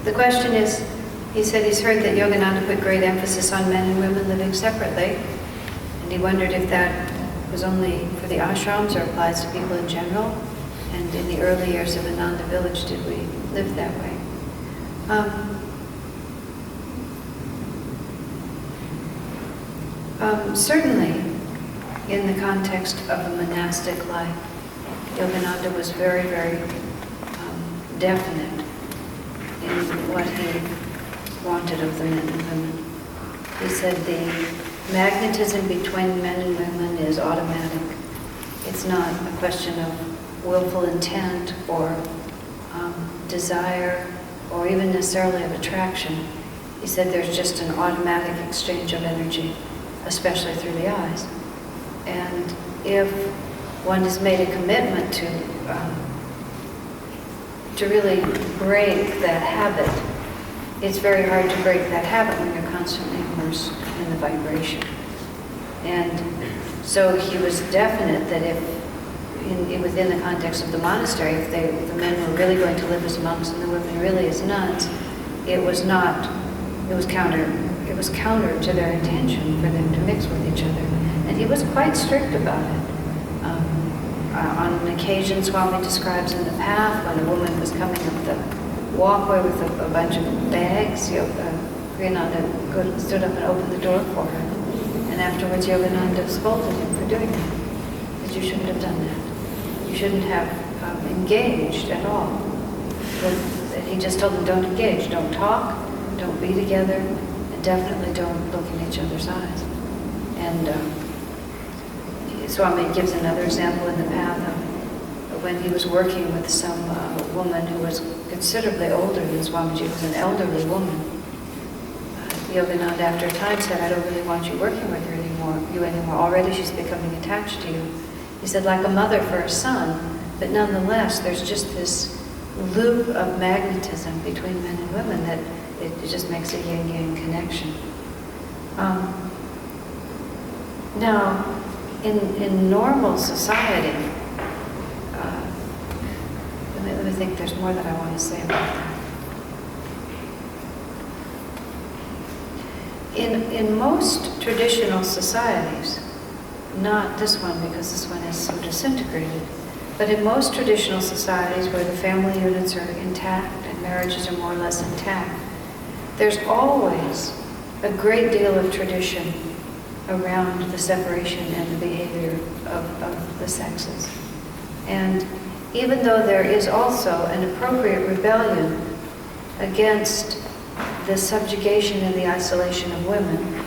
The question is, he said he's heard that Yogananda put great emphasis on men and women living separately, and he wondered if that was only for the ashrams or applies to people in general, and in the early years of Ananda village did we live that way. Certainly, in the context of a monastic life, Yogananda was very, very definite in what he wanted of the men and women. He said the magnetism between men and women is automatic. It's not a question of willful intent or desire or even necessarily of attraction. He said there's just an automatic exchange of energy, especially through the eyes. And if one has made a commitment to really break that habit, it's very hard to break that habit when you're constantly immersed in the vibration. And so he was definite that if, within the context of the monastery, if the men were really going to live as monks and the women really as nuns, it was counter to their intention for them to mix with each other. And he was quite strict about it. On an occasion, Swami describes in the path when a woman was coming up the walkway with a bunch of bags, Kriyananda stood up and opened the door for her. And afterwards, Yogananda scolded him for doing that. He said, you shouldn't have done that. You shouldn't have engaged at all. But he just told them, don't engage, don't talk, don't be together, and definitely don't look in each other's eyes. And Swami gives another example in the path of when he was working with some woman who was considerably older than Swamiji, was an elderly woman. Yogananda after a time said, I don't really want you working with her anymore. Already she's becoming attached to you. He said, like a mother for a son, but nonetheless there's just this loop of magnetism between men and women that it just makes a yin-yang connection. Now, in normal society, let me think, there's more that I want to say about that. In most traditional societies, not this one because this one is so disintegrated, but in most traditional societies where the family units are intact and marriages are more or less intact, there's always a great deal of tradition around the separation and the behavior of the sexes. And even though there is also an appropriate rebellion against the subjugation and the isolation of women,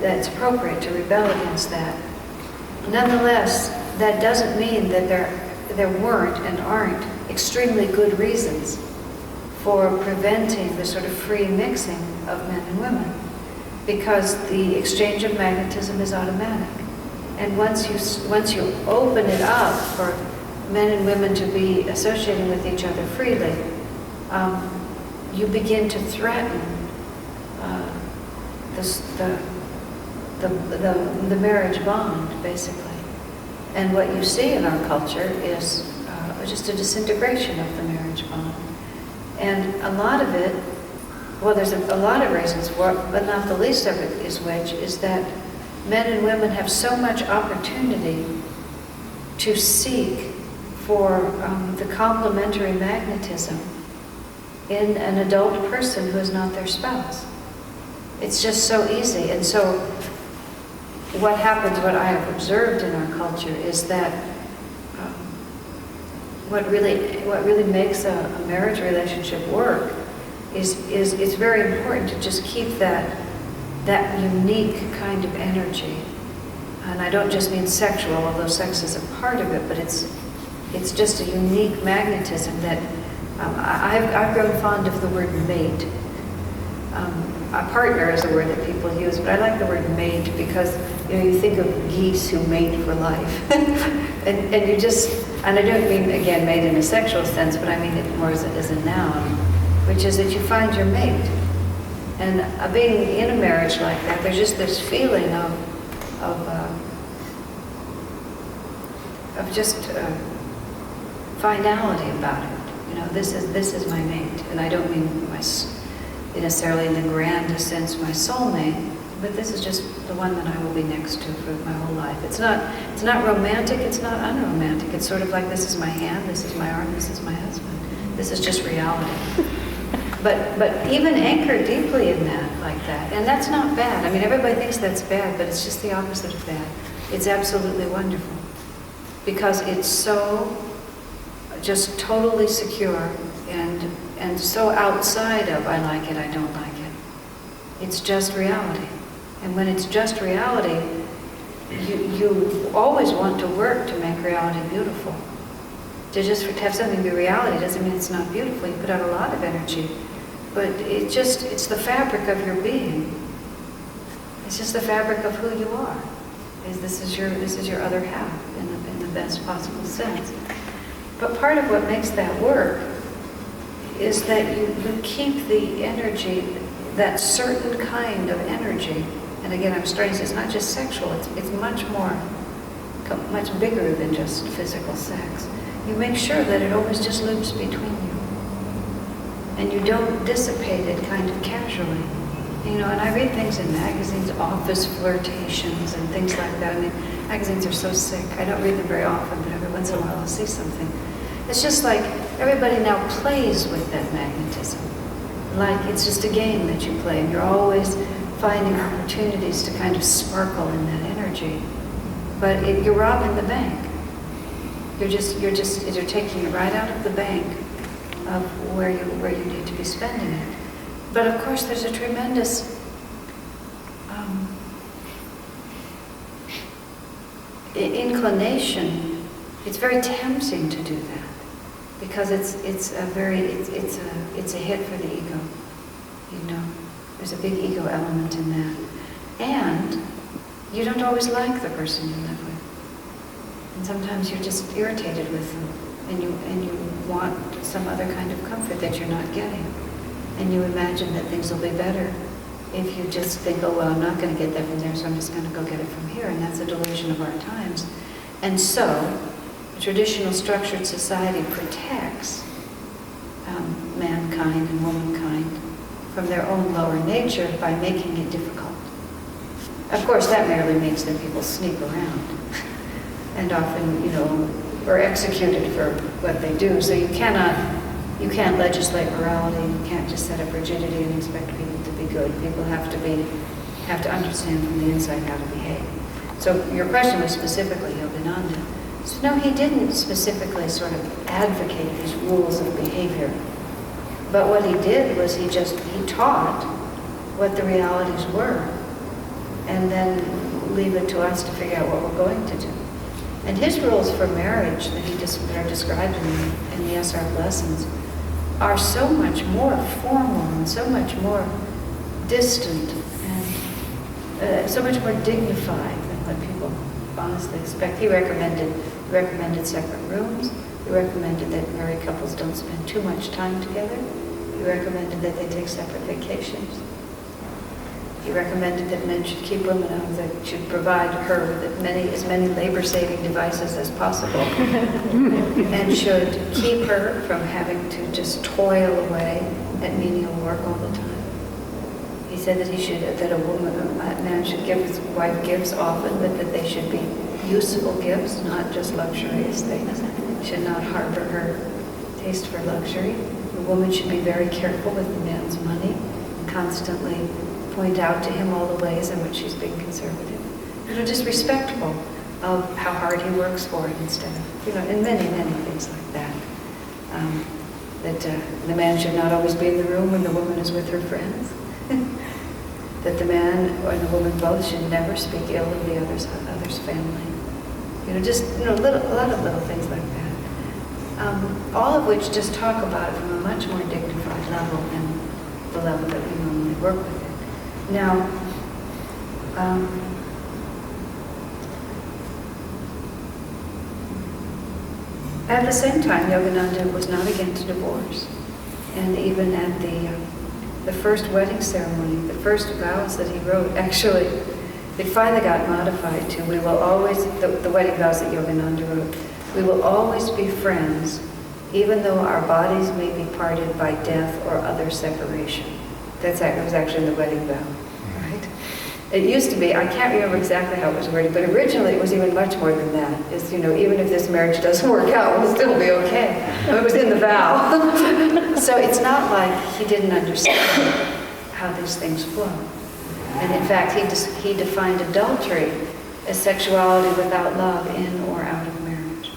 that's appropriate to rebel against that. Nonetheless, that doesn't mean that there weren't and aren't extremely good reasons for preventing the sort of free mixing of men and women, because the exchange of magnetism is automatic. And once you open it up for men and women to be associating with each other freely, you begin to threaten the marriage bond, basically. And what you see in our culture is just a disintegration of the marriage bond. And a lot of it, well, there's a lot of reasons for it, but not the least of it is that men and women have so much opportunity to seek for the complementary magnetism in an adult person who is not their spouse. It's just so easy. And so what happens, what I have observed in our culture is that what really makes a marriage relationship work is it's very important to just keep that unique kind of energy. And I don't just mean sexual, although sex is a part of it, but it's just a unique magnetism that I've grown fond of the word mate. A partner is a word that people use, but I like the word mate because you think of geese who mate for life, and I don't mean again mate in a sexual sense, but I mean it more as a noun, which is that you find your mate. And being in a marriage like that, there's just this feeling of just finality about it. This is my mate, and I don't mean necessarily in the grandest sense my soulmate, but this is just the one that I will be next to for my whole life. It's not romantic, it's not unromantic. It's sort of like, this is my hand, this is my arm, this is my husband. This is just reality. But even anchored deeply in that, like that, and that's not bad. I mean, everybody thinks that's bad, but it's just the opposite of bad. It's absolutely wonderful, because it's so just totally secure and so outside of I like it, I don't like it. It's just reality. And when it's just reality, you always want to work to make reality beautiful. To just have something be reality doesn't mean it's not beautiful. You put out a lot of energy, but it's the fabric of your being. It's just the fabric of who you are. This is your other half in the best possible sense. But part of what makes that work is that you keep the energy, that certain kind of energy. And again, I'm starting to say it's not just sexual, it's much bigger than just physical sex. You make sure that it always just lives between you. And you don't dissipate it kind of casually. And I read things in magazines, office flirtations and things like that. I mean, magazines are so sick. I don't read them very often, but every once in a while I'll see something. It's just like everybody now plays with that magnetism. Like it's just a game that you play, and you're always finding opportunities to kind of sparkle in that energy. But you're robbing the bank. You're taking it right out of the bank of where you need to be spending it. But of course, there's a tremendous inclination. It's very tempting to do that because it's a hit for the ego. There's a big ego element in that, and you don't always like the person you live with, and sometimes you're just irritated with them, and you want some other kind of comfort that you're not getting. And you imagine that things will be better if you just think, oh, well, I'm not going to get that from there, so I'm just going to go get it from here. And that's a delusion of our times. And so, a traditional structured society protects mankind and womankind from their own lower nature by making it difficult. Of course, that merely means that people sneak around and often, are executed for what they do. So you can't legislate morality. You can't just set up rigidity and expect people to be good. People have to understand from the inside how to behave. So your question was specifically Yogananda. So no, he didn't specifically sort of advocate these rules of behavior. But what he did was he taught what the realities were, and then leave it to us to figure out what we're going to do. And his rules for marriage that are described in the SR lessons are so much more formal and so much more distant and so much more dignified than what people honestly expect. He recommended separate rooms. He recommended that married couples don't spend too much time together. He recommended that they take separate vacations. He recommended that men should keep women out, that should provide her with as many labor-saving devices as possible, and should keep her from having to just toil away at menial work all the time. He said that a man should give his wife gifts often, but that they should be useful gifts, not just luxurious things. Should not harbor her taste for luxury. The woman should be very careful with the man's money and constantly point out to him all the ways in which she's being conservative. Just respectful of how hard he works for it instead of, and many, many things like that. That the man should not always be in the room when the woman is with her friends. That the man or the woman both should never speak ill of the other's family. A lot of little things like that. All of which just talk about it from a much more dignified level than the level that we normally work with it. Now, at the same time, Yogananda was not against divorce. And even at the first wedding ceremony, the first vows that he wrote, actually, it finally got modified to, we will always, the wedding vows that Yogananda wrote, we will always be friends even though our bodies may be parted by death or other separation. It was actually in the wedding vow, right? It used to be, I can't remember exactly how it was worded, but originally it was even much more than that. It's, even if this marriage doesn't work out, we'll still be okay. It was in the vow. So it's not like he didn't understand how these things flow. And in fact, he defined adultery as sexuality without love in or out of marriage.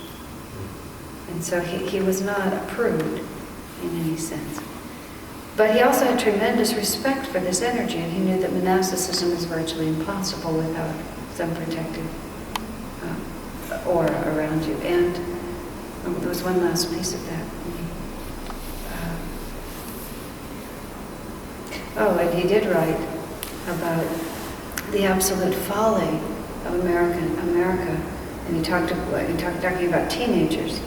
And so he was not approved in any sense. But he also had tremendous respect for this energy, and he knew that monasticism is virtually impossible without some protective aura around you. And there was one last piece of that. And he did write about the absolute folly of America, and he talking about teenagers.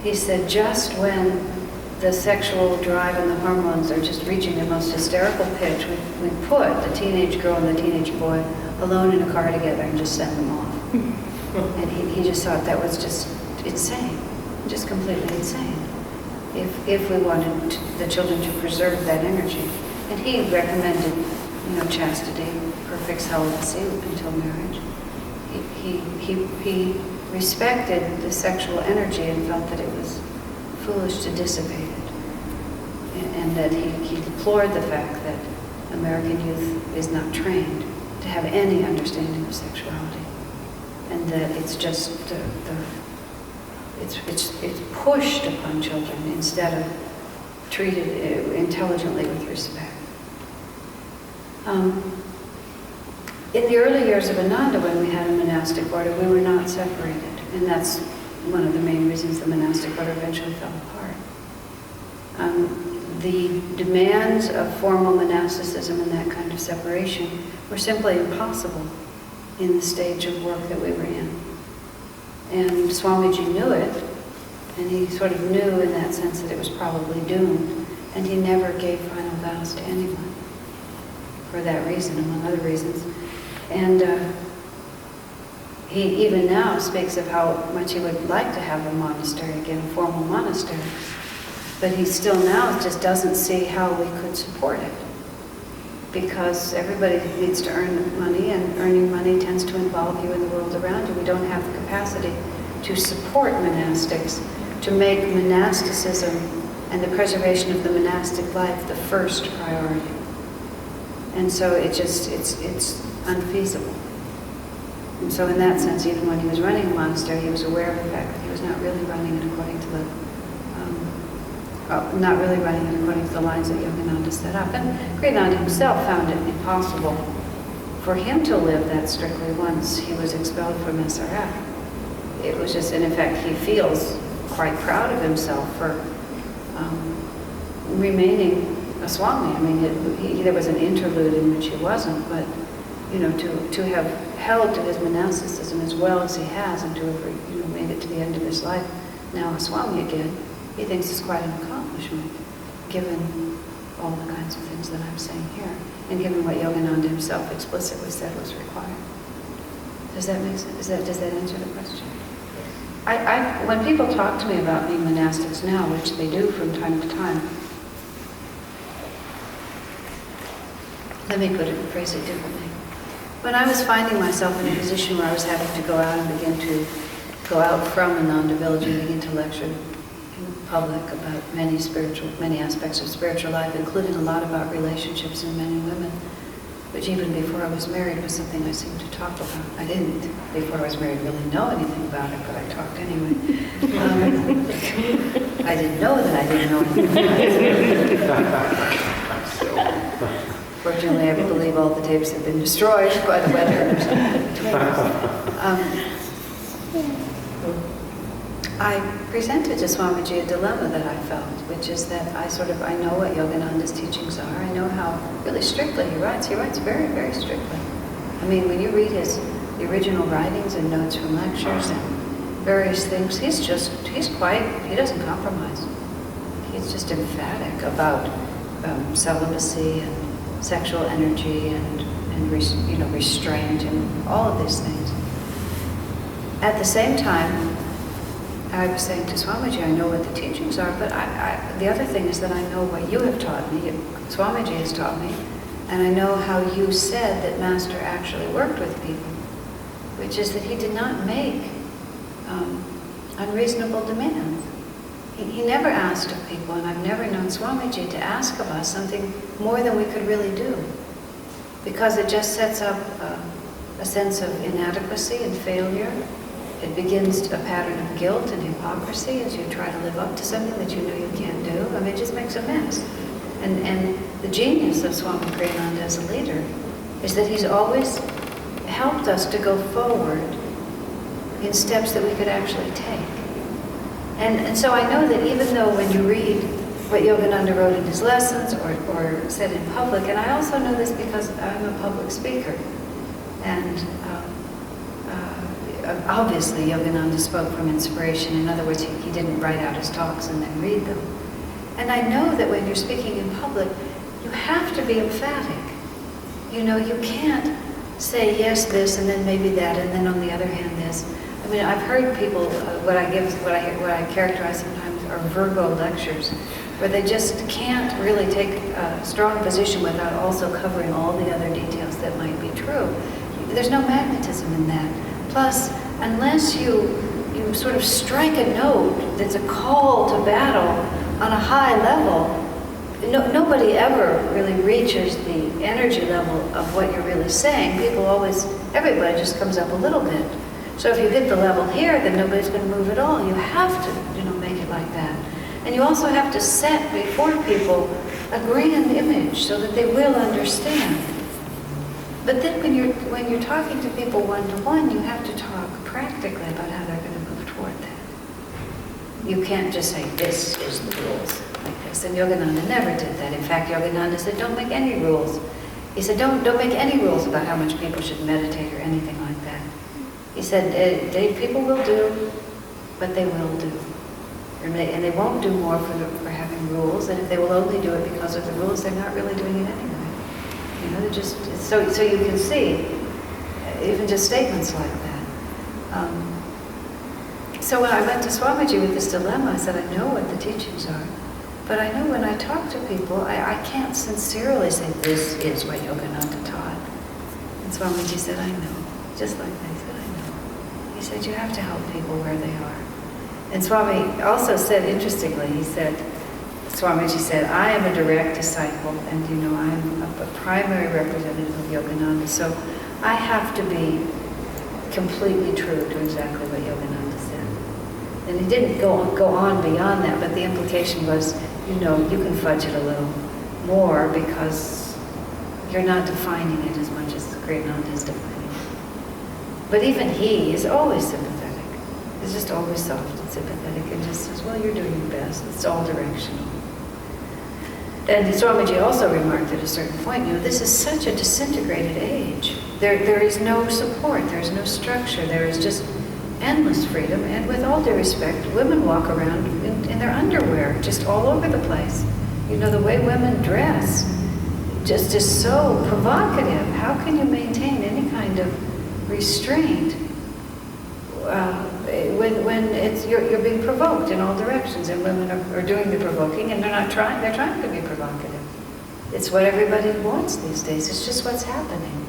He said, just when the sexual drive and the hormones are just reaching their most hysterical pitch, we put the teenage girl and the teenage boy alone in a car together and just send them off. And he just thought that was just insane, just completely insane, if we wanted the children to preserve that energy. And he recommended, chastity, perfect celibacy until marriage. He respected the sexual energy and felt that it was foolish to dissipate it, and that he deplored the fact that American youth is not trained to have any understanding of sexuality, and that it's just it's pushed upon children instead of treated intelligently with respect. In the early years of Ananda, when we had a monastic order, we were not separated, and that's one of the main reasons the monastic order eventually fell apart. The demands of formal monasticism and that kind of separation were simply impossible in the stage of work that we were in. And Swamiji knew it, and he sort of knew in that sense that it was probably doomed, and he never gave final vows to anyone for that reason, among other reasons. And he even now speaks of how much he would like to have a monastery again, a formal monastery. But he still now just doesn't see how we could support it. Because everybody needs to earn money, and earning money tends to involve you in the world around you. We don't have the capacity to support monastics, to make monasticism and the preservation of the monastic life the first priority. And so it's unfeasible. And so in that sense, even when he was running a monastery, he was aware of the fact that he was not really running it according to the lines that Yogananda set up. And Kriyananda himself found it impossible for him to live that strictly once he was expelled from SRF. It was just, and in fact, he feels quite proud of himself for remaining a Swami. I mean, there was an interlude in which he wasn't, but to have held to his monasticism as well as he has, and to have made it to the end of his life, now a Swami again, he thinks is quite an accomplishment, given all the kinds of things that I'm saying here, and given what Yogananda himself explicitly said was required. Does that make sense? Does that answer the question? When people talk to me about being monastics now, which they do from time to time, let me phrase it differently. When I was finding myself in a position where I was having to go out and begin to go out from Ananda Village and begin to lecture in public about many aspects of spiritual life, including a lot about relationships in men and women, which even before I was married was something I seemed to talk about. I didn't, before I was married, really know anything about it, but I talked anyway. I didn't know that I didn't know anything about it. Fortunately, I believe all the tapes have been destroyed by the weather or something between us. I presented to Swamiji a dilemma that I felt, which is that I know what Yogananda's teachings are. I know how really strictly he writes. He writes very, very strictly. I mean, when you read the original writings and notes from lectures and various things, he doesn't compromise. He's just emphatic about celibacy and sexual energy and restraint and all of these things. At the same time, I was saying to Swamiji, I know what the teachings are, but the other thing is that I know what you have taught me, Swamiji has taught me, and I know how you said that Master actually worked with people, which is that he did not make unreasonable demands. He never asked of people, and I've never known Swamiji to ask of us something more than we could really do, because it just sets up a sense of inadequacy and failure. It begins a pattern of guilt and hypocrisy as you try to live up to something that you know you can't do. I mean, it just makes a mess. And the genius of Swami Kriyananda as a leader is that he's always helped us to go forward in steps that we could actually take. And so I know that even though when you read what Yogananda wrote in his lessons or said in public, and I also know this because I'm a public speaker, and obviously Yogananda spoke from inspiration. In other words, he didn't write out his talks and then read them. And I know that when you're speaking in public, you have to be emphatic. You know, you can't say yes, this, and then maybe that, and then on the other hand, this. I mean, I've heard people, what I characterize sometimes are Virgo lectures, where they just can't really take a strong position without also covering all the other details that might be true. There's no magnetism in that. Plus, unless you sort of strike a note that's a call to battle on a high level, nobody ever really reaches the energy level of what you're really saying. Everybody just comes up a little bit. So if you hit the level here, then nobody's going to move at all. You have to, make it like that. And you also have to set before people a grand image so that they will understand. But then when you're talking to people one-to-one, you have to talk practically about how they're going to move toward that. You can't just say, this is the rules, like this. And Yogananda never did that. In fact, Yogananda said, don't make any rules. He said, don't make any rules about how much people should meditate or anything like that. He said, people will do, but they will do. And they won't do more for having rules, and if they will only do it because of the rules, they're not really doing it anyway. They're just, so you can see, even just statements like that. So when I went to Swamiji with this dilemma, I said, I know what the teachings are, but I know when I talk to people, I can't sincerely say, this is what Yogananda taught. And Swamiji said, I know. Just like that, he said, I know. He said, you have to help people where they are. And Swami also said, interestingly, Swamiji said, I am a direct disciple, and I'm a primary representative of Yogananda, so I have to be completely true to exactly what Yogananda said. And he didn't go on beyond that, but the implication was, you can fudge it a little more because you're not defining it as much as Kriyananda is defining it. But even he is always sympathetic. He's just always soft and sympathetic and just says, well, you're doing your best. It's all directional. And Swamiji also remarked at a certain point, this is such a disintegrated age. There is no support, there's no structure, there is just endless freedom, and with all due respect, women walk around in their underwear, just all over the place. The way women dress just is so provocative. How can you maintain any kind of restraint when you're being provoked in all directions, and women are doing the provoking, and they're trying to be provocative. It's what everybody wants these days. It's just what's happening.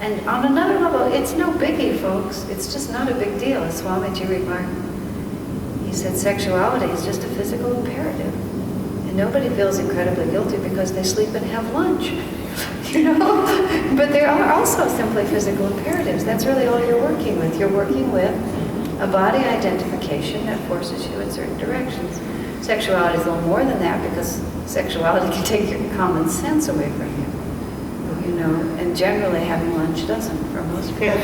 And on another level, it's no biggie, folks. It's just not a big deal, as Swamiji remarked. He said sexuality is just a physical imperative. And nobody feels incredibly guilty because they sleep and have lunch. But there are also simply physical imperatives. That's really all you're working with. You're working with a body identification that forces you in certain directions. Sexuality is a little more than that because sexuality can take your common sense away from you. And generally having lunch doesn't for most people.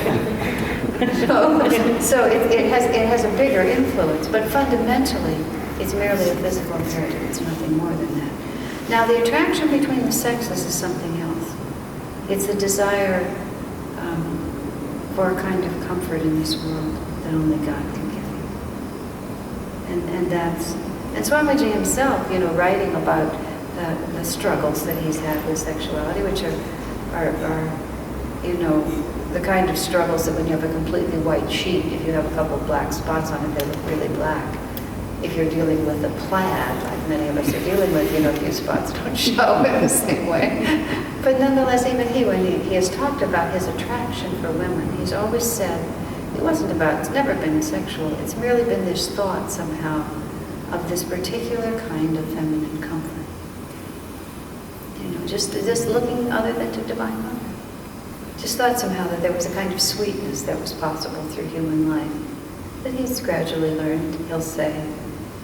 so it has a bigger influence, but fundamentally it's merely a physical imperative. It's nothing more than that. Now the attraction between the sexes is something else. It's a desire for a kind of comfort in this world that only God can give you. And Swamiji himself, writing about the struggles that he's had with sexuality, which are the kind of struggles that when you have a completely white sheet, if you have a couple black spots on it, they look really black. If you're dealing with a plaid, like many of us are dealing with, a few spots don't show in the same way. But nonetheless, even when he has talked about his attraction for women, he's always said, it's never been sexual, it's merely been this thought somehow of this particular kind of feminine comfort. Just looking other than to Divine Mother. Just thought somehow that there was a kind of sweetness that was possible through human life that he's gradually learned, he'll say,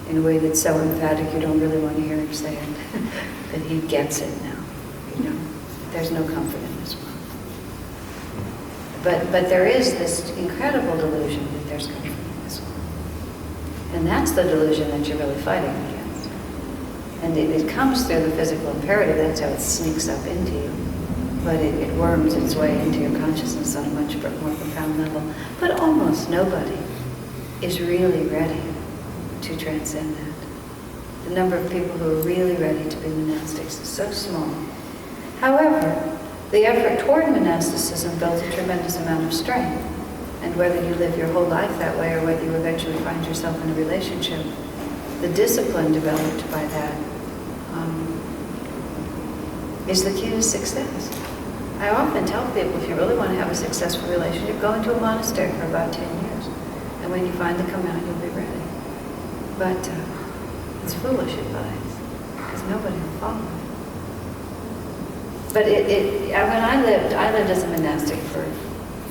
in a way that's so emphatic you don't really want to hear him say it, that he gets it now. There's no comfort in this world. But there is this incredible delusion that there's comfort in this world. And that's the delusion that you're really fighting against. And it comes through the physical imperative, that's how it sneaks up into you. But it worms its way into your consciousness on a much more profound level. But almost nobody is really ready to transcend that. The number of people who are really ready to be monastics is so small. However, the effort toward monasticism builds a tremendous amount of strength. And whether you live your whole life that way or whether you eventually find yourself in a relationship, the discipline developed by that is the key to success. I often tell people, if you really want to have a successful relationship, go into a monastery for about 10 years. And when you finally come out, you'll be ready. But it's foolish advice, because nobody will follow it. But when I lived as a monastic for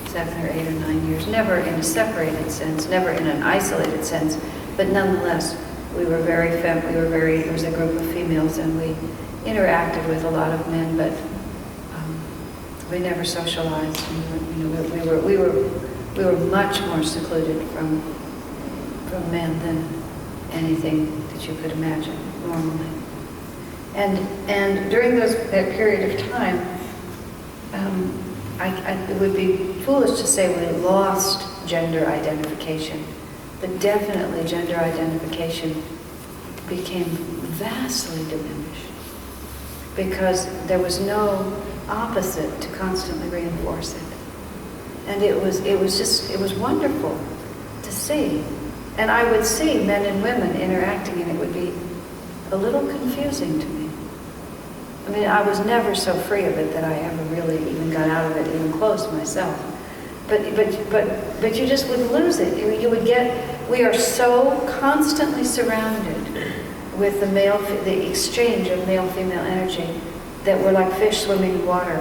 7 or 8 or 9 years, never in a separated sense, never in an isolated sense, but nonetheless, there was a group of females, and we interacted with a lot of men, but we never socialized. We were much more secluded from men than anything that you could imagine normally. And during that period of time, it would be foolish to say we lost gender identification, but definitely gender identification became vastly diminished because there was no opposite to constantly reinforce it. And it was wonderful to see. And I would see men and women interacting, and it would be a little confusing to me. I mean, I was never so free of it that I ever really even got out of it even close myself. But you just would lose it. We are so constantly surrounded with the exchange of male-female energy that we're like fish swimming in water,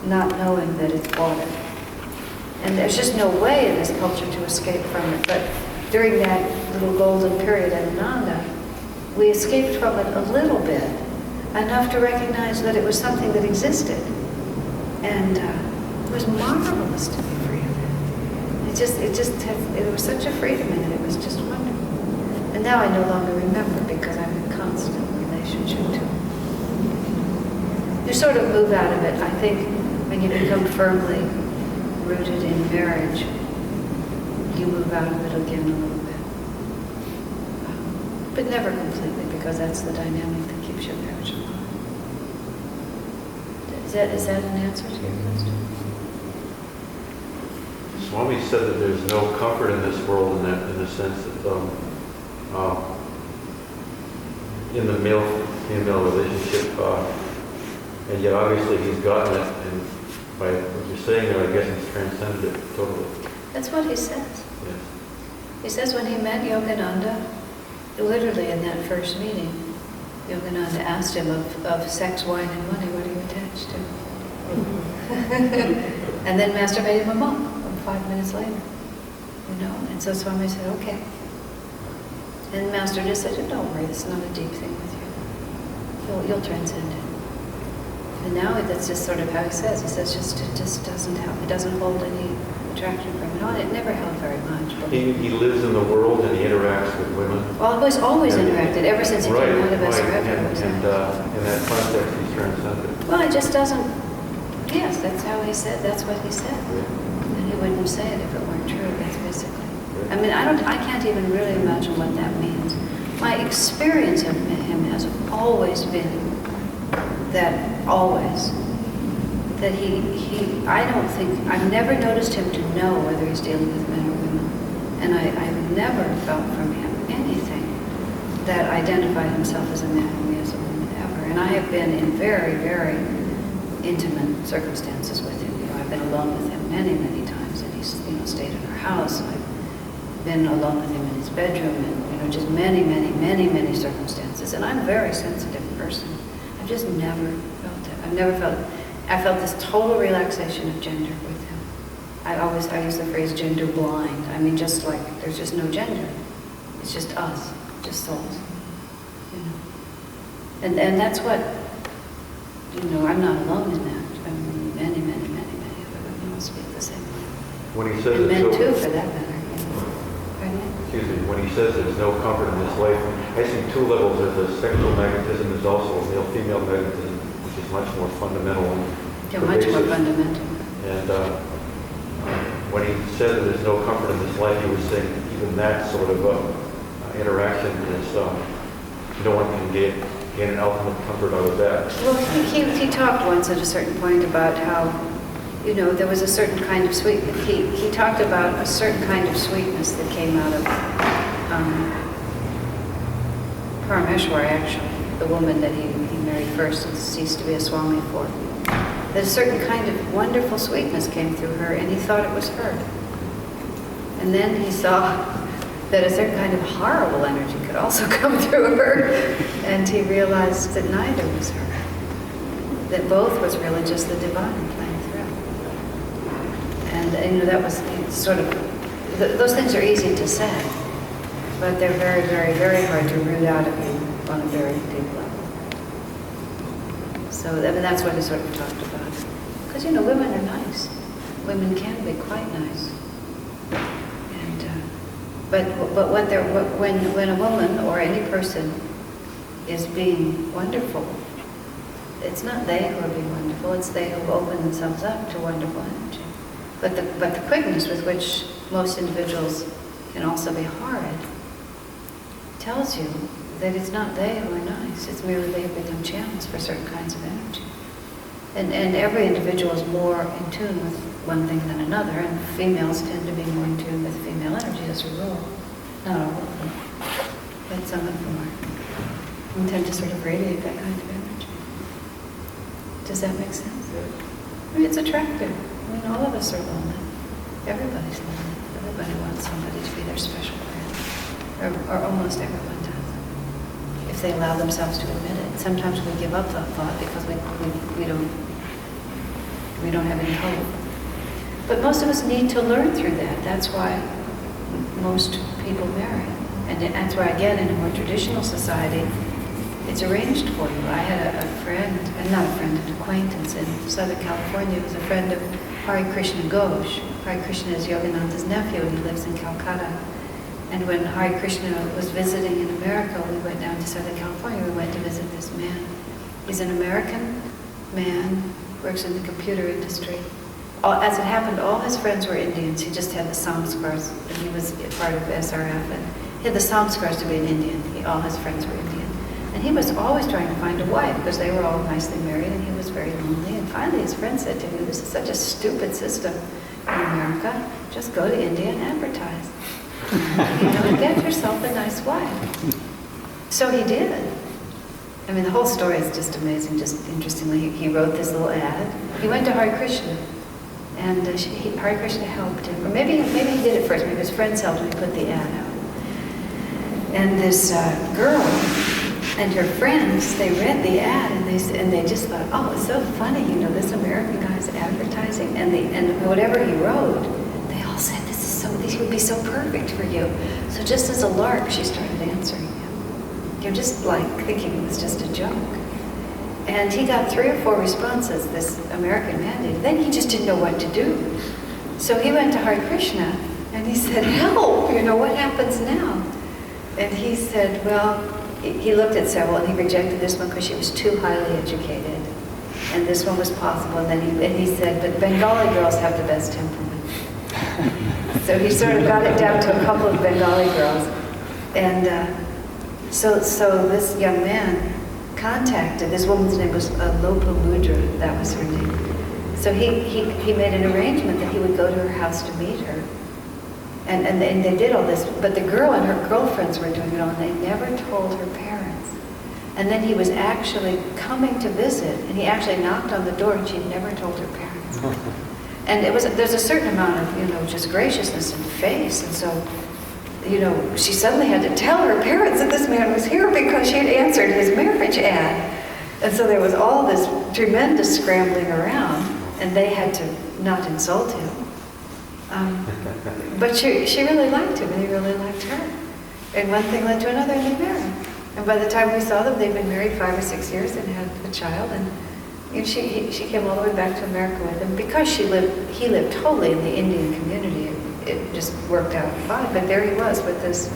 not knowing that it's water. And there's just no way in this culture to escape from it. But during that little golden period at Ananda, we escaped from it a little bit, enough to recognize that it was something that existed. And it was marvelous to be free of it. It was such a freedom in it. It was just wonderful. And now I no longer remember because I'm in constant relationship to it. You sort of move out of it, I think, when you become firmly rooted in marriage, you move out of it again a little bit. But never completely, because that's the dynamic that keeps your marriage alive. Is that an answer to your question? Swami said that there's no comfort in this world in the sense that in the male-female relationship, and yet obviously he's gotten it, and by what you're saying there, I guess he's transcended it totally. That's what he says. Yes. He says when he met Yogananda, literally in that first meeting, Yogananda asked him of sex, wine, and money, what are you attached to? And then Master made him a monk 5 minutes later. And so Swami said, okay. And Master just said, don't worry, this is not a deep thing with you. You'll transcend it. And now that's just sort of how he says. He says it just doesn't help. It doesn't hold any attraction from it on. It never held very much. He lives in the world and he interacts with women. Well, he's always interacted, ever since he came out of SRF. And in that context, he's transcended. Well, it just doesn't, yes, that's how he said, that's what he said. Yeah. And he wouldn't say it if it weren't true, that's basically. Yeah. I mean, I can't even really imagine what that means. My experience of him has always been that that I don't think, I've never noticed him to know whether he's dealing with men or women. And I've never felt from him anything that identified himself as a man or me as a woman ever. And I have been in very, very intimate circumstances with him. I've been alone with him many, many times, and he's, stayed in our house. I've been alone with him in his bedroom, and, just many, many, many, many circumstances. And I'm a very sensitive person. I've just never felt it. I felt this total relaxation of gender with him. I use the phrase gender blind. I mean, just like there's just no gender. It's just us, just souls. And that's what, I'm not alone in that. I mean, many, many, many, many other women speak the same way. When he says and men so, too, for that matter. Excuse me, when he says there's no comfort in this life, I see two levels. There's a sexual magnetism, there's also a male-female magnetism, which is much more fundamental and much more fundamental. And when he said that there's no comfort in this life, he was saying even that sort of interaction is, no one can gain an ultimate comfort out of that. Well, he talked once at a certain point about how, there was a certain kind of sweetness. He talked about a certain kind of sweetness that came out of Parameshwar, actually, the woman that he married first and ceased to be a Swami for. That a certain kind of wonderful sweetness came through her, and he thought it was her. And then he saw that a certain kind of horrible energy could also come through her, and he realized that neither was her. That both was really just the divine playing through. And that was sort of, those things are easy to say, but they're very, very, very hard to root out of you on a very deep level. So, that's what he sort of talked about. Because, women are nice. Women can be quite nice. And, but when a woman or any person is being wonderful, it's not they who are being wonderful, it's they who open themselves up to wonderful energy. But the quickness with which most individuals can also be horrid tells you that it's not they who are nice, it's merely they who become channels for certain kinds of energy. And every individual is more in tune with one thing than another, and females tend to be more in tune with female energy as a rule. Not all of them, but some of them are. And tend to sort of radiate that kind of energy. Does that make sense? I mean, it's attractive. I mean, all of us are lonely. Everybody's lonely. Everybody wants somebody to be their special friend. Or almost everyone does. If they allow themselves to admit it. Sometimes we give up that thought because we don't have any hope. But most of us need to learn through that. That's why most people marry. And that's why, again, in a more traditional society, it's arranged for you. I had a friend, and not a friend, an acquaintance in Southern California who was a friend of Hare Krishna Ghosh. Hare Krishna is Yogananda's nephew, and he lives in Calcutta. And when Hare Krishna was visiting in America, we went down to Southern California. We went to visit this man. He's an American man, works in the computer industry. As it happened, all his friends were Indians. He just had the samskars, and he was part of SRF. And he had the samskars to be an Indian. All his friends were Indian. And he was always trying to find a wife because they were all nicely married, and he was very lonely. And finally his friend said to him, "This is such a stupid system in America. Just go to India and advertise. Get yourself a nice wife." So he did. I mean, the whole story is just amazing. Just interestingly, he wrote this little ad. He went to Hare Krishna, and Hare Krishna helped him. Or maybe he did it first. Maybe his friends helped him put the ad out. And this girl and her friends, they read the ad, and they just thought, "Oh, it's so funny, this American guy's advertising." And whatever he wrote, they all said, "This would be so perfect for you." So just as a lark, she started answering him. Just like thinking it was just a joke. And he got 3 or 4 responses, this American man did. Then he just didn't know what to do. So he went to Hare Krishna, and he said, "Help, what happens now?" And he said, well, he looked at several, and he rejected this one because she was too highly educated. And this one was possible. And then he said, "But Bengali girls have the best temperament." So he sort of got it down to a couple of Bengali girls. And so this young man contacted, this woman's name was Lopamudra, that was her name. So he made an arrangement that he would go to her house to meet her. And they did all this, but the girl and her girlfriends were doing it all, and they never told her parents. And then he was actually coming to visit, and he actually knocked on the door, and she never told her parents. And there's a certain amount of, just graciousness in the face, and so, she suddenly had to tell her parents that this man was here because she had answered his marriage ad. And so there was all this tremendous scrambling around, and they had to not insult him. But she really liked him, and he really liked her. And one thing led to another, and they married. And by the time we saw them, they'd been married 5 or 6 years and had a child. And she came all the way back to America with him because he lived totally in the Indian community. It just worked out fine. But there he was with this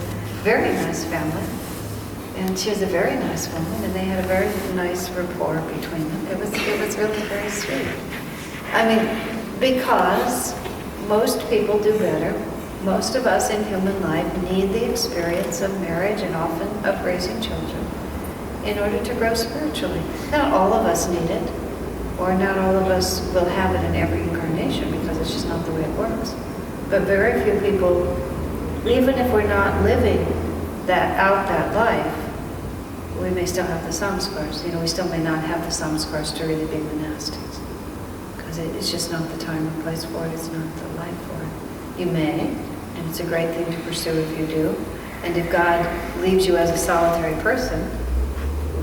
very nice family. And she was a very nice woman, and they had a very nice rapport between them. It was really very sweet. I mean, because most people do better. Most of us in human life need the experience of marriage and often of raising children in order to grow spiritually. Not all of us need it, or not all of us will have it in every incarnation because it's just not the way it works. But very few people, even if we're not living that life, we may still have the samskars. We still may not have the samskars to really be monastics. Because it's just not the time or place for it, it's not the life for it. You may, and it's a great thing to pursue if you do. And if God leaves you as a solitary person,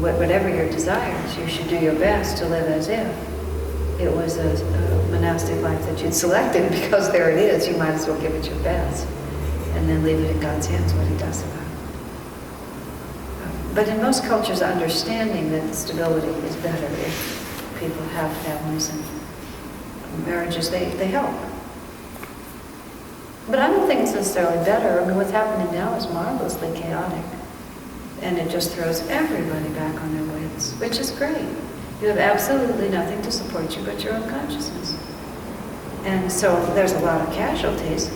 whatever your desires, you should do your best to live as if it was a monastic life that you'd selected, because there it is, you might as well give it your best. And then leave it in God's hands what he does about it. But in most cultures, understanding that stability is better if people have families and marriages, they help. But I don't think it's necessarily better. I mean, what's happening now is marvelously chaotic. And it just throws everybody back on their wits, which is great. You have absolutely nothing to support you but your own consciousness. And so there's a lot of casualties,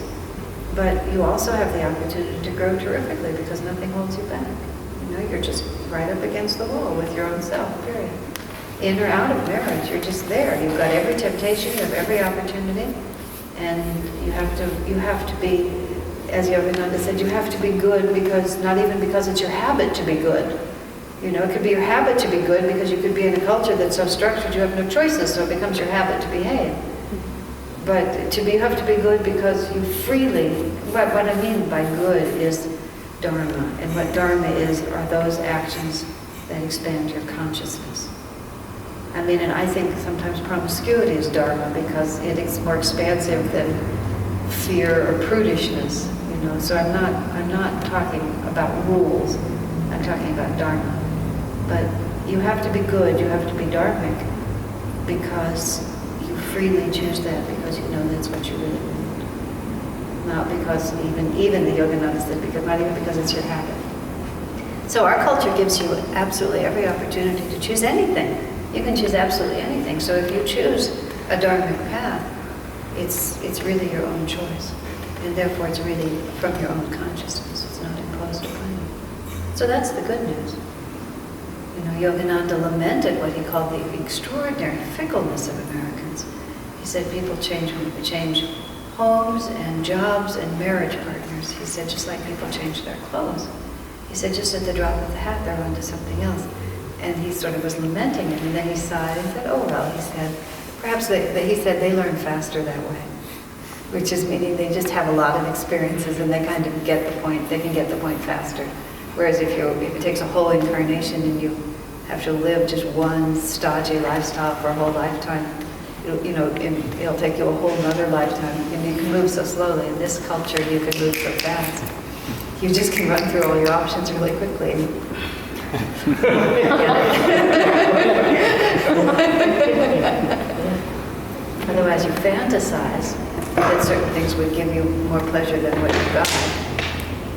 but you also have the opportunity to grow terrifically because nothing holds you back. You're just right up against the wall with your own self, period. In or out of marriage, you're just there. You've got every temptation, you have every opportunity, and you have to be, as Yogananda said, you have to be good because, not even because it's your habit to be good. It could be your habit to be good because you could be in a culture that's so structured you have no choices, so it becomes your habit to behave. But you have to be good because you freely, what I mean by good is Dharma. And what Dharma are those actions that expand your consciousness. I mean, and I think sometimes promiscuity is Dharma because it's more expansive than fear or prudishness. So I'm not talking about rules. I'm talking about Dharma. But you have to be good, you have to be dharmic because you freely choose that because that's what you really want. Not because even the Yogananda said, not even because it's your habit. So our culture gives you absolutely every opportunity to choose anything. You can choose absolutely anything. So if you choose a dharmic path, it's really your own choice. And therefore it's really from your own consciousness. It's not imposed upon you. So that's the good news. Yogananda lamented what he called the extraordinary fickleness of Americans. He said people change homes and jobs and marriage partners. He said just like people change their clothes. He said just at the drop of the hat they're onto something else. And he sort of was lamenting it, and then he sighed and said, oh well, he said, perhaps they learn faster that way. Which is meaning they just have a lot of experiences and they kind of get the point, they can get the point faster. Whereas if it takes a whole incarnation and you have to live just one stodgy lifestyle for a whole lifetime, it'll take you a whole other lifetime, and you can move so slowly. In this culture, you can move so fast. You just can run through all your options really quickly. Otherwise, you fantasize that certain things would give you more pleasure than what you got,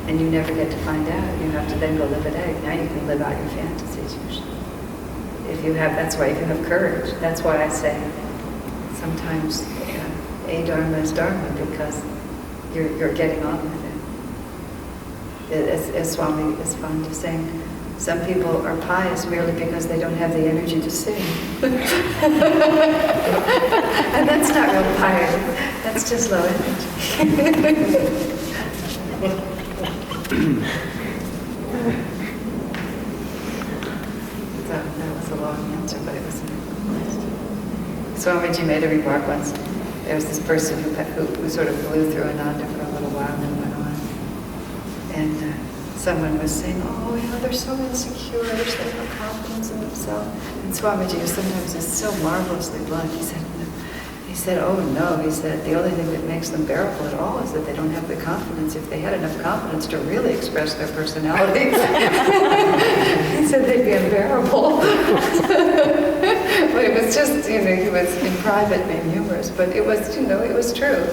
and you never get to find out. You have to then go live it out. Now you can live out your fantasies usually. That's why if you have courage, that's why I say sometimes a-dharma is dharma because you're getting on with it. As Swami is fond of saying, Some people are pious merely because they don't have the energy to sing. And that's not real piety. That's just low energy. So that was a long answer, but it was nice. Swamiji made a remark once. There was this person who sort of blew through Ananda for a little while and then went on. And someone was saying, oh, they're so insecure, I wish they had confidence in themselves. And Swamiji was sometimes just so marvelously blunt. He said, oh no, he said, the only thing that makes them bearable at all is that they don't have the confidence. If they had enough confidence to really express their personality, he said they'd be unbearable. But it was just, he was in private being humorous, but it was, it was true.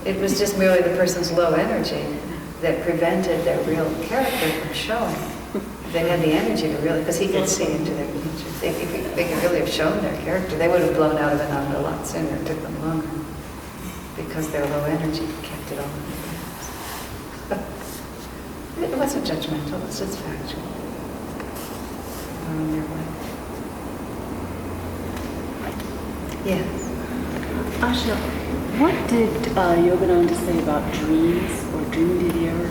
It was just merely the person's low energy that prevented their real character from showing. They had the energy to really, because he could see into their nature. If they could really have shown their character, they would have blown out of Ananda a lot sooner. It took them longer because their low energy kept it all in their hands. It wasn't judgmental, it was just factual. They're on their way. Yes. Asha, what did Yogananda say about dreams or dream? Did he ever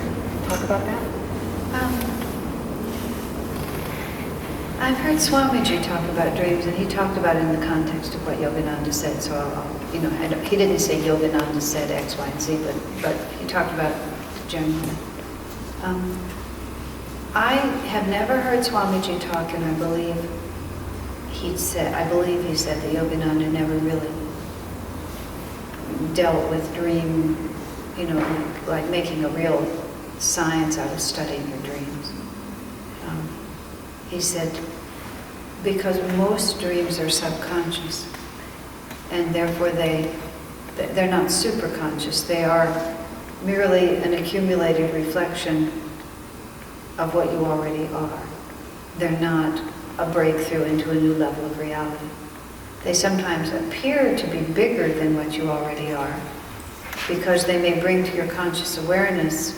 talk about that? I've heard Swamiji talk about dreams, and he talked about it in the context of what Yogananda said. So he didn't say Yogananda said X, Y, and Z, but he talked about it generally. I have never heard Swamiji talk, and I believe he said that Yogananda never really dealt with dream, like making a real science out of studying your dreams. He said, because most dreams are subconscious, and therefore they're not superconscious. They are merely an accumulated reflection of what you already are. They're not a breakthrough into a new level of reality. They sometimes appear to be bigger than what you already are, because they may bring to your conscious awareness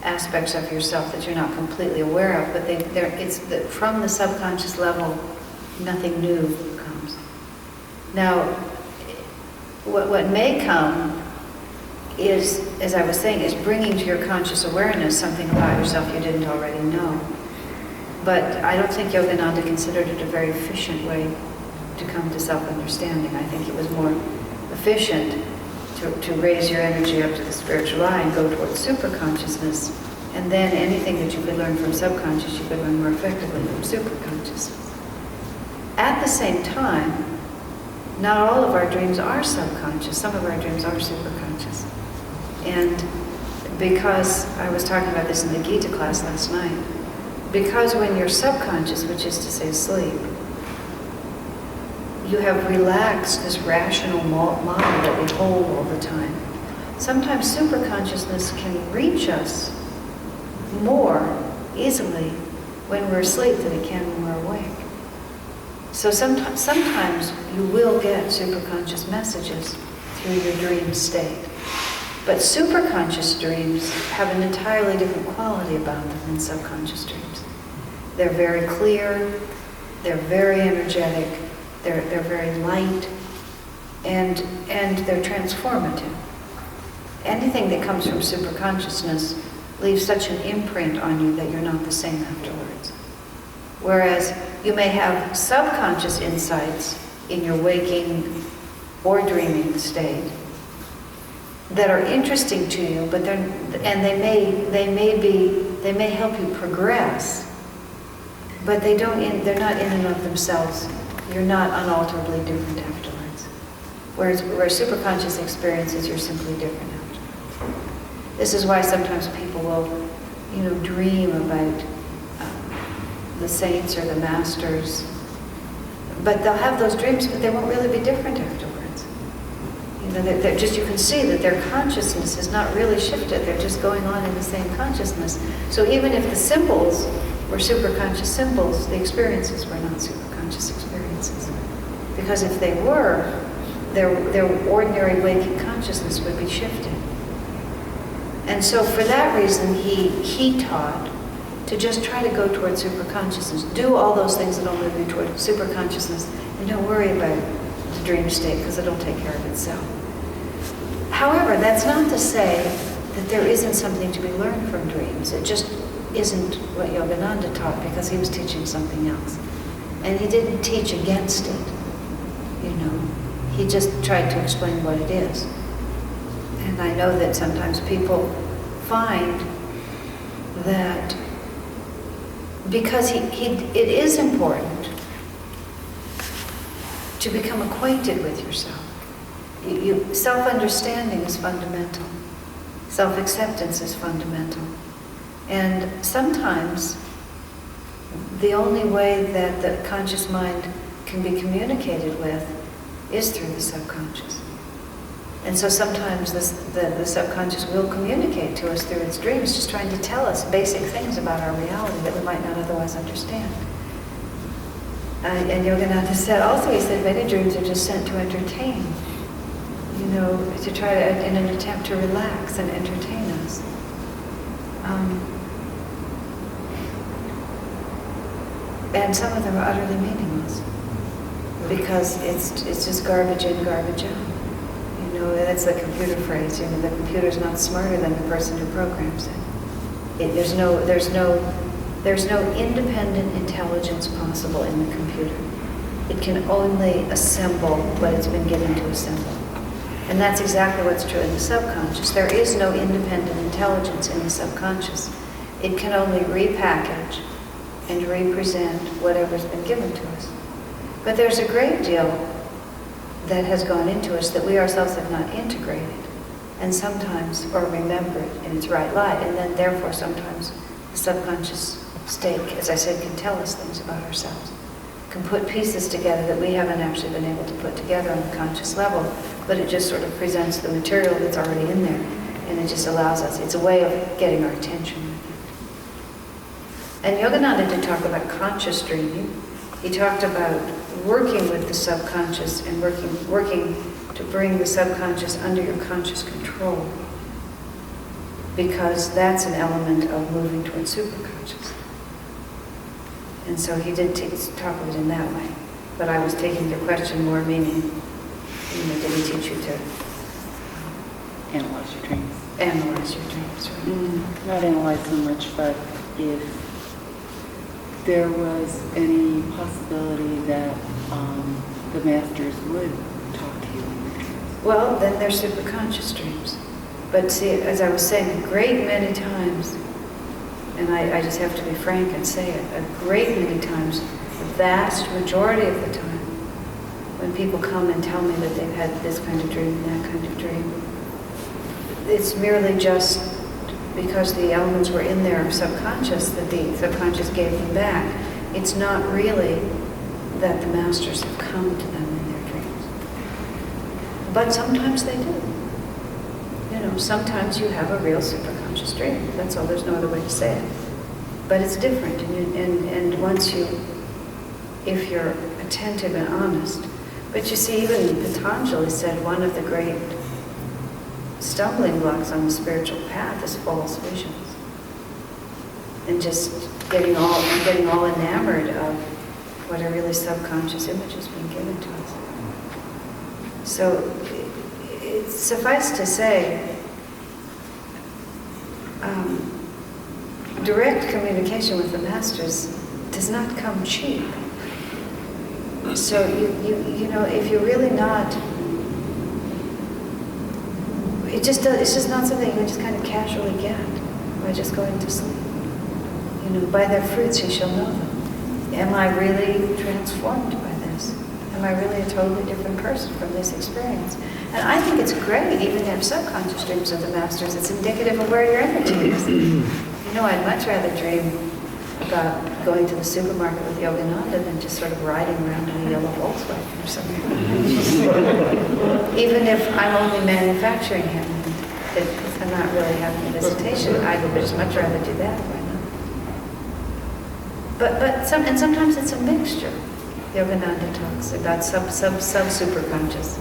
aspects of yourself that you're not completely aware of, but from the subconscious level, nothing new comes. Now, what may come is, as I was saying, is bringing to your conscious awareness something about yourself you didn't already know. But I don't think Yogananda considered it a very efficient way to come to self-understanding. I think it was more efficient to raise your energy up to the spiritual eye and go towards superconsciousness, and then anything that you could learn from subconscious, you could learn more effectively from superconscious. At the same time, not all of our dreams are subconscious. Some of our dreams are superconscious. And because, I was talking about this in the Gita class last night, because when you're subconscious, which is to say sleep, you have relaxed this rational model that we hold all the time. Sometimes superconsciousness can reach us more easily when we're asleep than it can when we're awake. So sometimes you will get superconscious messages through your dream state. But superconscious dreams have an entirely different quality about them than subconscious dreams. They're very clear, they're very energetic, they're very light, and they're transformative. Anything that comes from superconsciousness leaves such an imprint on you that you're not the same afterwards. Whereas you may have subconscious insights in your waking or dreaming state that are interesting to you, but they may help you progress, but they're not in and of themselves. You're not unalterably different afterwards. Whereas superconscious experiences, you're simply different afterwards. This is why sometimes people will, dream about the saints or the masters, but they'll have those dreams, but they won't really be different afterwards. They're just, you can see that their consciousness is not really shifted. They're just going on in the same consciousness. So even if the symbols were superconscious symbols, the experiences were not superconscious experiences. Because if they were, their ordinary waking consciousness would be shifted. And so for that reason, he taught to just try to go toward superconsciousness. Do all those things that'll move you toward superconsciousness, and don't worry about the dream state because it'll take care of itself. However, that's not to say that there isn't something to be learned from dreams. It just isn't what Yogananda taught because he was teaching something else. And he didn't teach against it, you know. He just tried to explain what it is. And I know that sometimes people find that because it is important to become acquainted with yourself. Self-understanding is fundamental. Self-acceptance is fundamental. And sometimes the only way that the conscious mind can be communicated with is through the subconscious. And so sometimes the subconscious will communicate to us through its dreams, just trying to tell us basic things about our reality that we might not otherwise understand. And Yogananda said also, he said many dreams are just sent to entertain, you know, to try to, in an attempt to relax and entertain us. And some of them are utterly meaningless because it's just garbage in, garbage out. You know, that's the computer phrase. You know, the computer's not smarter than the person who programs it. There's no independent intelligence possible in the computer. It can only assemble what it's been given to assemble. And that's exactly what's true in the subconscious. There is no independent intelligence in the subconscious. It can only repackage and represent whatever's been given to us. But there's a great deal that has gone into us that we ourselves have not integrated, and sometimes, or remembered in its right light, and then therefore sometimes the subconscious state, as I said, can tell us things about ourselves, can put pieces together that we haven't actually been able to put together on the conscious level, but it just sort of presents the material that's already in there, and it just allows us, it's a way of getting our attention. And Yogananda did talk about conscious dreaming. He talked about working with the subconscious and working to bring the subconscious under your conscious control, because that's an element of moving towards superconscious. And so he did talk of it in that way. But I was taking your question more meaning, you know, did he teach you to Analyze your dreams. analyze your dreams? Right? Not analyze so much, but if there was any possibility that the masters would talk to you in your dreams. Well, then they're superconscious dreams. But see, as I was saying, a great many times, and I just have to be frank and say it, a great many times, the vast majority of the time, when people come and tell me that they've had this kind of dream and that kind of dream, it's merely just because the elements were in their subconscious that the subconscious gave them back. It's not really that the masters have come to them in their dreams. But sometimes they do. You know, sometimes you have a real superconscious dream. That's all, there's no other way to say it. But it's different, and once you, if you're attentive and honest. But you see, even Patanjali said one of the great stumbling blocks on the spiritual path is false visions. And just getting all enamored of what a really subconscious image has been given to us. So, it's suffice to say, direct communication with the masters does not come cheap. So you know, if you're really not, it's just not something you can just kind of casually get by just going to sleep. You know, by their fruits you shall know them. Am I really transformed by this? Am I really a totally different person from this experience? And I think it's great, even to have subconscious dreams of the masters. It's indicative of where your energy is. You know, I'd much rather dream about going to the supermarket with Yogananda than just sort of riding around in a yellow Volkswagen or something. Even if I'm only manufacturing him, if I'm not really having a visitation, I would just much rather do that. Why not? But sometimes it's a mixture. Yogananda talks about sub-superconscious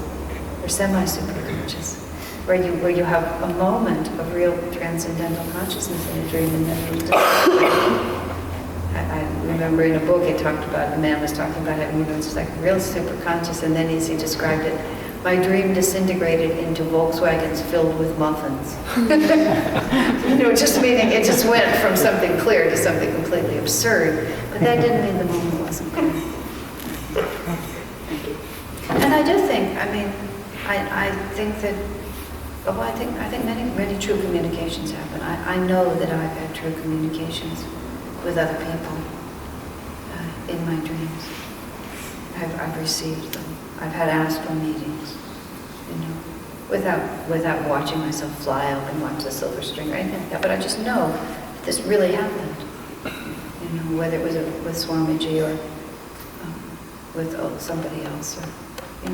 or semi-superconscious, where you have a moment of real transcendental consciousness in a dream and then remember in a book it talked about, the man was talking about having, it's like real super conscious, and then as he described it, my dream disintegrated into Volkswagens filled with muffins. Just meaning it just went from something clear to something completely absurd, but that didn't mean the moment wasn't clear. And I do think, I think that, I think many true communications happen. I know that I've had true communications with other people in my dreams. I've received them. I've had astral meetings, without watching myself fly up and watch the silver string or anything like that. But I just know that this really happened. Whether it was with Swamiji or with somebody else, or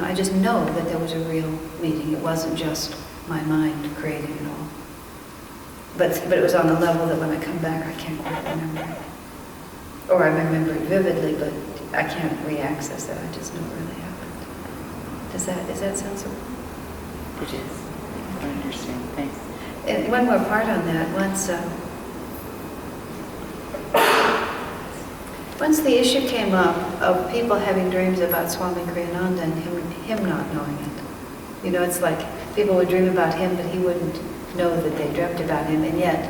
I just know that there was a real meeting. It wasn't just my mind creating it all. But it was on a level that when I come back, I can't quite remember it. Or I remember it vividly, but I can't re-access it. I just know it really happened. Is that sensible? It is. I understand. Thanks. And one more part on that. Once the issue came up of people having dreams about Swami Kriyananda and him not knowing it. It's like people would dream about him, but he wouldn't know that they dreamt about him, and yet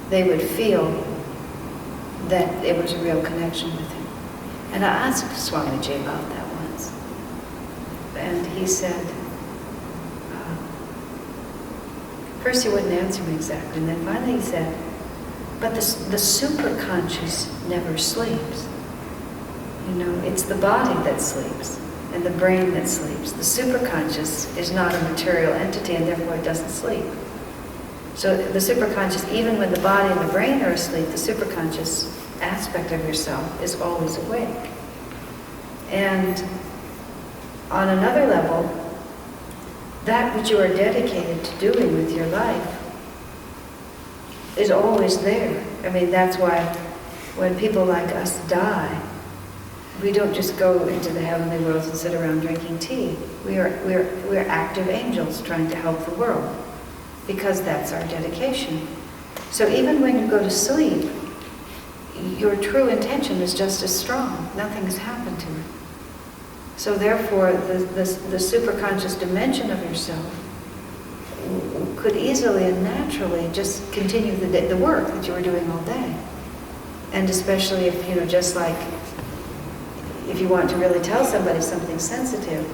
they would feel that it was a real connection with him. And I asked Swamiji about that once, and he said, first he wouldn't answer me exactly, and then finally he said, but the superconscious never sleeps. It's the body that sleeps and the brain that sleeps. The superconscious is not a material entity, and therefore it doesn't sleep. So the superconscious, even when the body and the brain are asleep, the superconscious aspect of yourself is always awake. And on another level, that which you are dedicated to doing with your life is always there. That's why when people like us die, we don't just go into the heavenly worlds and sit around drinking tea. We're active angels trying to help the world, because that's our dedication. So even when you go to sleep, your true intention is just as strong. Nothing has happened to it. So therefore, the superconscious dimension of yourself could easily and naturally just continue the work that you were doing all day. And especially if, just like if you want to really tell somebody something sensitive,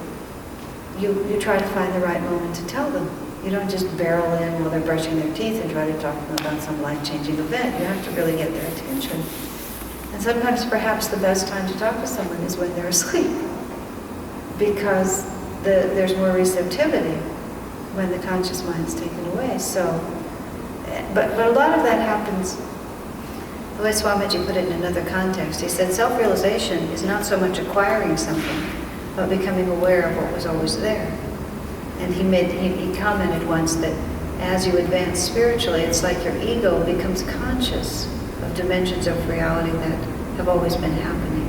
you try to find the right moment to tell them. You don't just barrel in while they're brushing their teeth and try to talk to them about some life-changing event. You have to really get their attention. And sometimes perhaps the best time to talk to someone is when they're asleep, because there's more receptivity when the conscious mind's taken away. So, but a lot of that happens, the way Swamiji put it in another context. He said self-realization is not so much acquiring something, but becoming aware of what was always there. And he commented once that as you advance spiritually, it's like your ego becomes conscious of dimensions of reality that have always been happening.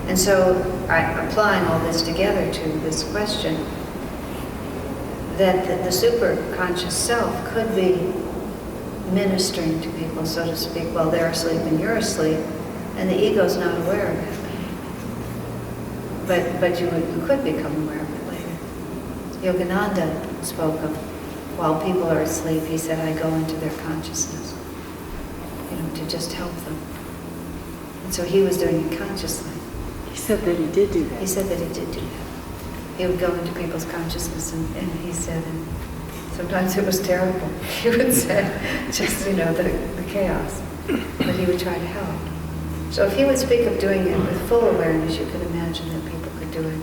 And so, applying all this together to this question, that the superconscious self could be ministering to people, so to speak, while they're asleep and you're asleep, and the ego's not aware of it. But you could become aware of it later. Yogananda spoke of, while people are asleep, he said, I go into their consciousness, to just help them. And so he was doing it consciously. He said that he did do that. He said that he did do that. He would go into people's consciousness, and he said, and sometimes it was terrible. He would say, just, the chaos. But he would try to help. So if he would speak of doing it with full awareness, you could imagine that people could do it.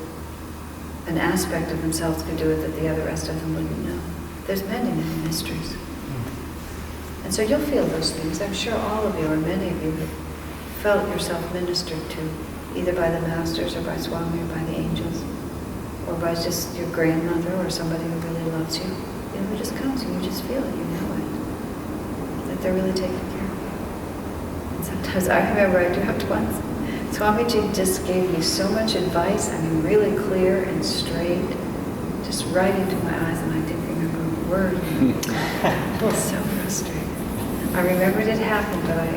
An aspect of themselves could do it that the rest of them wouldn't know. There's many, many mysteries. And so you'll feel those things. I'm sure all of you, or many of you, have felt yourself ministered to, either by the masters, or by Swami, or by the angels, or by just your grandmother, or somebody who really loves you. Who just comes and you just feel it, you know it. That they're really taking care of you. And sometimes I remember I dreamt once, Swamiji just gave me so much advice, really clear and straight, just right into my eyes, and I didn't remember a word. It was so frustrating. I remembered it happened, but I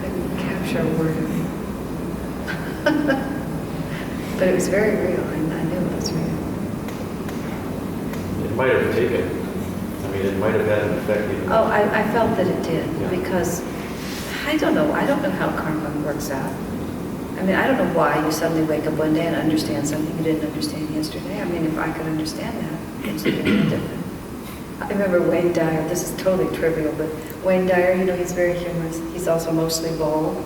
couldn't capture a word of it. But it was very real, and I knew it was real. It might have taken, I mean, it might have had an effect even. Oh, I felt that it did, Yeah. because I don't know how karma works out. I mean, I don't know why you suddenly wake up one day and understand something you didn't understand yesterday. I mean, if I could understand that, it's really different. I remember Wayne Dyer, this is totally trivial, but Wayne Dyer, he's very humorous. He's also mostly bald.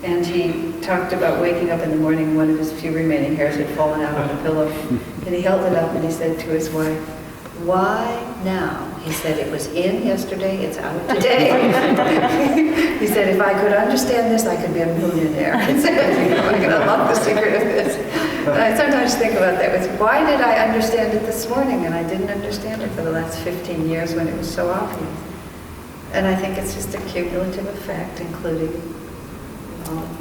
And he talked about waking up in the morning, one of his few remaining hairs had fallen out on the pillow. And he held it up and he said to his wife, "Why now?" He said, "It was in yesterday, it's out today." He said, "If I could understand this, I could be a millionaire." He said, "I can unlock the secret of this." And I sometimes think about that. It's, why did I understand it this morning and I didn't understand it for the last 15 years when it was so obvious? And I think it's just a cumulative effect, including all of that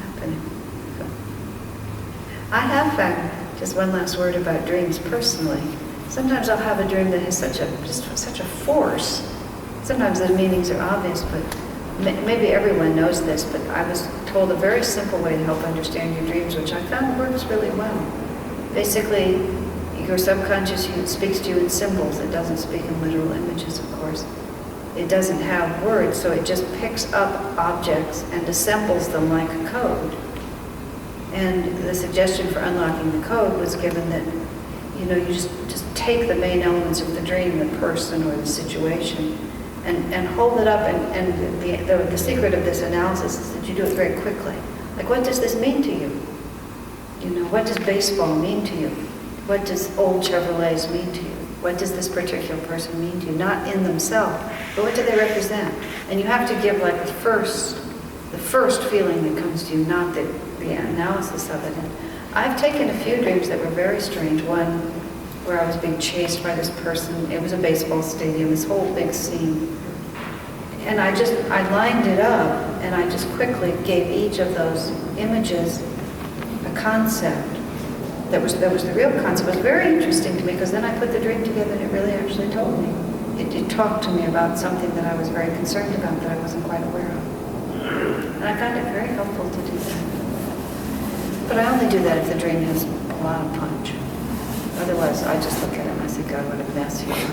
happening. So, I have found, just one last word about dreams personally. Sometimes I'll have a dream that has such a force. Sometimes the meanings are obvious, but maybe everyone knows this, but I was told a very simple way to help understand your dreams, which I found works really well. Basically, your subconscious speaks to you in symbols. It doesn't speak in literal images, of course. It doesn't have words, so it just picks up objects and assembles them like a code. And the suggestion for unlocking the code was given that, you just take the main elements of the dream, the person or the situation, and hold it up. And the secret of this analysis is that you do it very quickly. Like, what does this mean to you? What does baseball mean to you? What does old Chevrolets mean to you? What does this particular person mean to you? Not in themselves, but what do they represent? And you have to give like the first feeling that comes to you, not the analysis of it. And I've taken a few dreams that were very strange. One where I was being chased by this person. It was a baseball stadium, this whole big scene. And I lined it up, and I just quickly gave each of those images a concept that was the real concept. It was very interesting to me, because then I put the dream together and it really actually told me. It talked to me about something that I was very concerned about that I wasn't quite aware of. And I found it very helpful to do that. But I only do that if the dream has a lot of punch. Otherwise, I just look at it and I say, God, what a mess you are.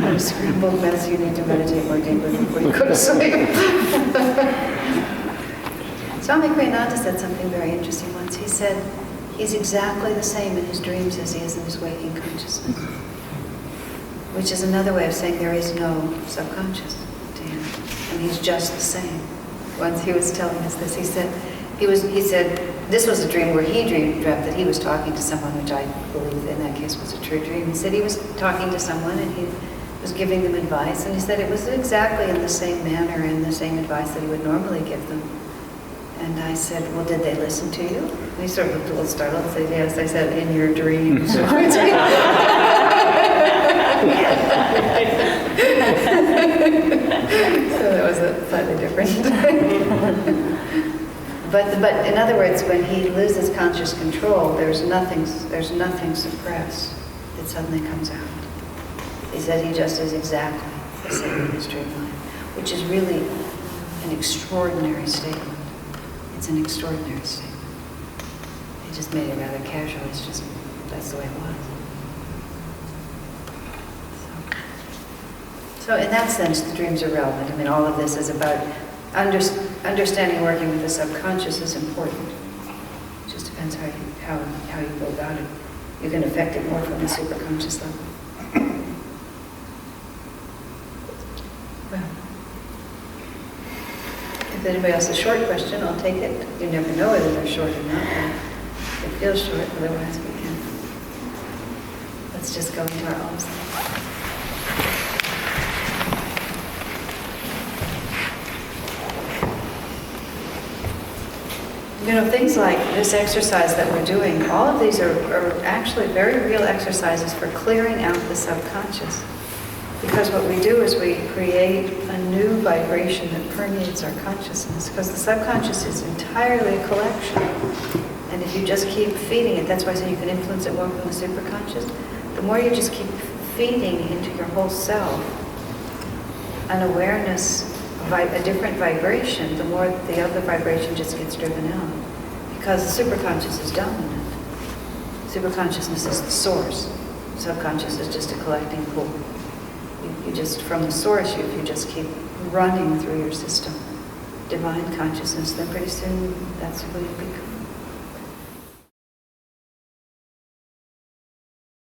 What a scrambled mess. You need to meditate more deeply before you go to sleep. Swami Kriyananda said something very interesting once. He said, he's exactly the same in his dreams as he is in his waking consciousness. Which is another way of saying there is no subconscious to him. And he's just the same. Once he was telling us this, he said, this was a dream where he dreamt that he was talking to someone, which I believe in that case was a true dream. He said he was talking to someone and he was giving them advice, and he said it was exactly in the same manner and the same advice that he would normally give them. And I said, well, did they listen to you? And he sort of looked a little startled and said, yes. I said, in your dreams. So that was a slightly different. But in other words, when he loses conscious control, there's nothing suppressed that suddenly comes out. He said he just is exactly the same in his dream life, which is really an extraordinary statement. It's an extraordinary statement. He just made it rather casual. It's just, that's the way it was. So in that sense, the dreams are relevant. I mean, all of this is about understanding working with the subconscious is important. It just depends how you go about it. You can affect it more from the superconscious level. Well, if anybody else has a short question, I'll take it. You never know whether they're short or not. But it feels short, otherwise we can. Let's just go into our own self. Things like this exercise that we're doing, all of these are actually very real exercises for clearing out the subconscious. Because what we do is we create a new vibration that permeates our consciousness, because the subconscious is entirely a collection. And if you just keep feeding it, that's why I say you can influence it more from the superconscious. The more you just keep feeding into your whole self an awareness of a different vibration, the more the other vibration just gets driven out. Because the superconscious is dominant. Superconsciousness is the source. Subconscious is just a collecting pool. You just, from the source, if you just keep running through your system, divine consciousness, then pretty soon that's who you become.